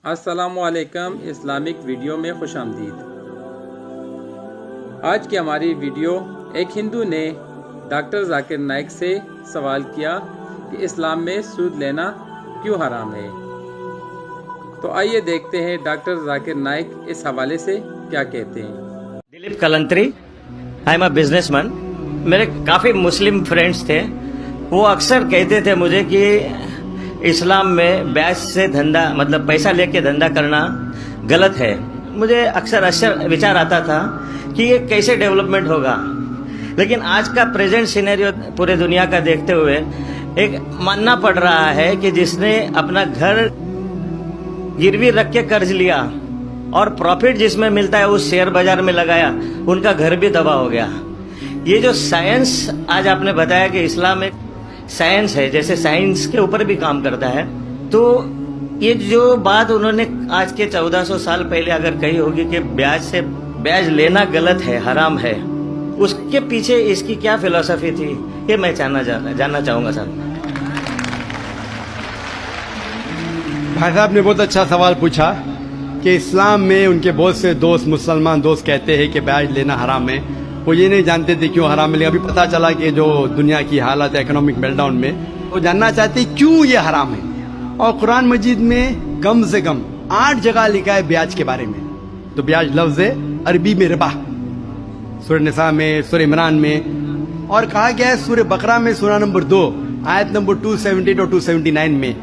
अस्सलामुअलैकुम। Islamic video में खुशामदीद। आज की हमारी वीडियो, एक हिंदू ने डॉक्टर जाकिर नाइक से सवाल किया कि इस्लाम में सूद लेना क्यों हराम है। तो आइए देखते हैं डॉक्टर जाकिर नाइक इस हवाले से क्या कहते हैं। Dilip Kalantri, I am a businessman. मेरे काफ़ी मुस्लिम फ्रेंड्स थे, वो अक्सर कहते थे मुझे कि इस्लाम में ब्याज से धंधा, मतलब पैसा लेके धंधा करना गलत है। मुझे अक्सर विचार आता था कि ये कैसे डेवलपमेंट होगा, लेकिन आज का प्रेजेंट सिनेरियो पूरे दुनिया का देखते हुए एक मानना पड़ रहा है कि जिसने अपना घर गिरवी रख के कर्ज लिया और प्रॉफिट जिसमें मिलता है उस शेयर बाजार में लगाया, उनका घर भी तबाह हो गया। ये जो साइंस आज आपने बताया कि इस्लाम एक साइंस है, जैसे साइंस के ऊपर भी काम करता है, तो ये जो बात उन्होंने आज के 1400 साल पहले अगर कही होगी कि ब्याज लेना गलत है, हराम है, उसके पीछे इसकी क्या फिलॉसफी थी, ये मैं जानना चाहूंगा सर। भाई साहब ने बहुत अच्छा सवाल पूछा कि इस्लाम में उनके बहुत से दोस्त, मुसलमान दोस्त कहते हैं कि ब्याज लेना हराम है। वो ये नहीं जानते थे क्यों हराम है, लेकिन अभी पता चला कि जो दुनिया की हालत है इकोनॉमिक मेल्टडाउन में, वो जानना चाहते क्यों ये हराम है। और कुरान मजीद में कम से कम 8 जगह लिखा है ब्याज के बारे में। तो ब्याज लफ्ज है अरबी में रिबा, सूरह निसा में, सूरह इमरान में, और कहा गया है सूरह बकरा में सूरह नंबर 2 आयत नंबर 270 और 279 में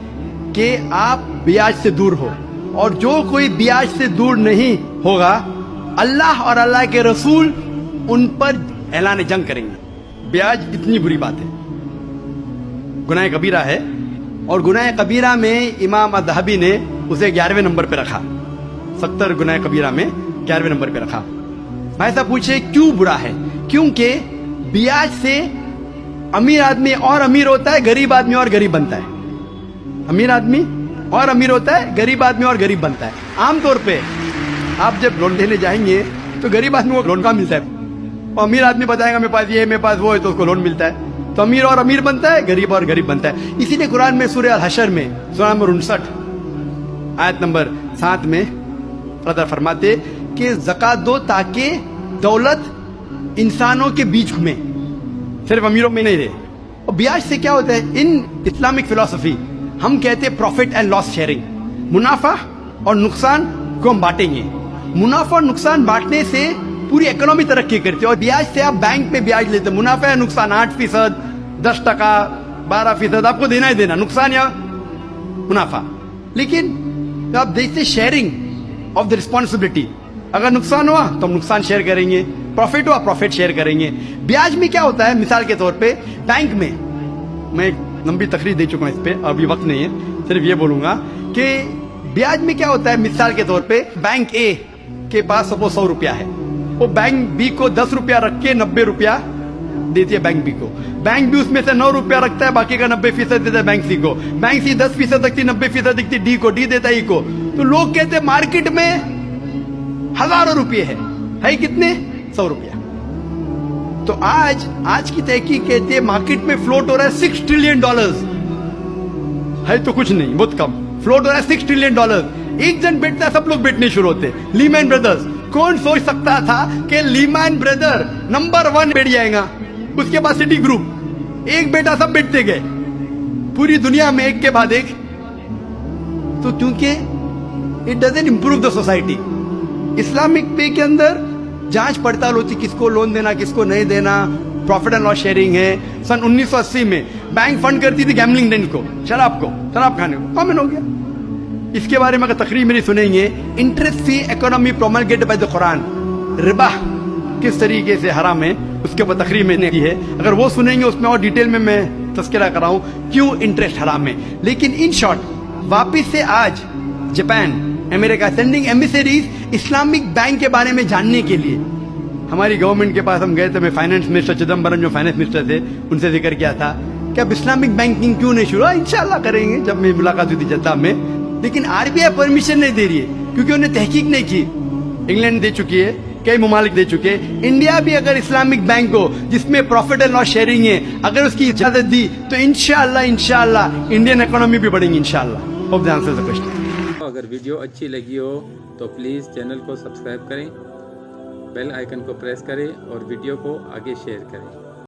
कि आप ब्याज से दूर हो, और जो कोई ब्याज से दूर नहीं होगा अल्लाह और अल्लाह के रसूल उन पर ऐलान जंग करेंगे। ब्याज इतनी बुरी बात है, गुनाह कबीरा है, और गुनाह कबीरा में इमाम अज़हबी ने उसे 11वें नंबर पे रखा। 70 गुनाह कबीरा में 11वें नंबर पे रखा। भाई साहब पूछे क्यों बुरा है? क्योंकि ब्याज से अमीर आदमी और अमीर होता है, गरीब आदमी और गरीब बनता है। अमीर आदमी और अमीर होता है, गरीब आदमी और गरीब बनता है। आमतौर पे आप जब लोन लेने जाएंगे तो गरीब आदमी को लोन का मिलता है, और अमीर आदमी बताएगा मेरे पास ये है, मेरे पास वो है, तो उसको लोन मिलता है। तो अमीर और अमीर बनता है, गरीब और गरीब बनता है। इसीलिए कुरान में सूरह अल हशर में सूरह नंबर 59 आयत नंबर 7 में अल्लाह फरमाते कि ज़कात दो ताकि दौलत इंसानों के बीच में, सिर्फ अमीरों में नहीं रहे। और ब्याज से क्या होता है? इन इस्लामिक फिलॉसफी हम कहते हैं प्रॉफिट एंड लॉस शेयरिंग। मुनाफा और नुकसान को हम बांटेंगे। मुनाफा और नुकसान बांटने से पूरी इकोनॉमी तरक्की करती है। और ब्याज से आप बैंक में ब्याज लेते हैं, मुनाफा या नुकसान 8%, 10%, 12% आपको देना ही देना, नुकसान या मुनाफा। लेकिन तो आप देखते शेयरिंग ऑफ द रिस्पॉन्सिबिलिटी, अगर नुकसान हुआ तो हम नुकसान शेयर करेंगे, प्रॉफिट हुआ प्रॉफिट शेयर करेंगे। ब्याज में क्या होता है? मिसाल के तौर पे बैंक में, मैं एक लंबी तकरीर दे चुका हूं इस पे, अभी वक्त नहीं है, सिर्फ ये बोलूंगा कि ब्याज में क्या होता है। मिसाल के तौर पे बैंक ए के पास सपोज 100 रुपया है, वो बैंक बी को 10 रुपया रख के 90 रुपया देती है बैंक बी को। बैंक बी उसमें से 9 रुपया रखता है, बाकी का 90% देता है बैंक सी को। बैंक सी 10% रखती, 90% रखती डी को, डी देता है ई को। तो लोग कहते हैं मार्केट में हजारों रुपये है कितने? 100 रुपया। तो आज की तहकीक कहती है मार्केट में फ्लोट हो रहा है $6 ट्रिलियन, है तो कुछ नहीं, बहुत कम फ्लोट हो रहा है $6 ट्रिलियन। एक जन बेचता है, सब लोग बेचने शुरू होते हैं। लीमैन ब्रदर्स, कौन सोच सकता था कि लीमैन ब्रदर नंबर 1 बैठ जाएगा? उसके बाद सिटी ग्रुप, एक बेटा सब बेचते गए पूरी दुनिया में एक के बाद एक। तो क्योंकि it doesn't improve the society. Islamic पे के अंदर जांच पड़ताल होती, किसको लोन देना किसको नहीं देना, प्रॉफिट एंड लॉस शेयरिंग है। सन 1980 में बैंक फंड करती थी गैम्बलिंग डेन को, शराब खाने को, कॉमन हो गया। इसके बारे में अगर तकरीर मेरी सुनेंगे, interest free economy promulgated by the Quran, रिबा किस तरीके से हराम है, उसके ऊपर तकरीर मैंने की है। अगर वो सुनेंगे उसमें और डिटेल में मैं तस्करा कर रहा हूं क्यों इंटरेस्ट हराम है। लेकिन इन शॉर्ट, वापिस से आज Japan, America sending emissaries Islamic bank के बारे में जानने के लिए। हमारी गवर्नमेंट के पास हम गए थे, मैं फाइनेंस मिनिस्टर चिदम्बरम जो फाइनेंस मिनिस्टर थे उनसे जिक्र किया था कि अब इस्लामिक बैंकिंग क्यों नहीं शुरू? इंशाल्लाह करेंगे जब मेरी मुलाकात हुई थी जद्दा में। लेकिन आरबीआई परमिशन नहीं दे रही है क्योंकि उन्हें तहकीक नहीं की। इंग्लैंड दे चुकी है, कई ममालिक दे चुके हैं। इंडिया भी अगर इस्लामिक बैंक हो जिसमें प्रॉफिट एंड लॉस शेयरिंग है, अगर उसकी इजाजत दी तो इंशाल्लाह इंडियन इकोनॉमी भी बढ़ेगी इंशाल्लाह। Hope the answer the question. अगर वीडियो अच्छी लगी हो तो प्लीज़ चैनल को सब्सक्राइब करें, बेल आइकन को प्रेस करें और वीडियो को आगे शेयर करें।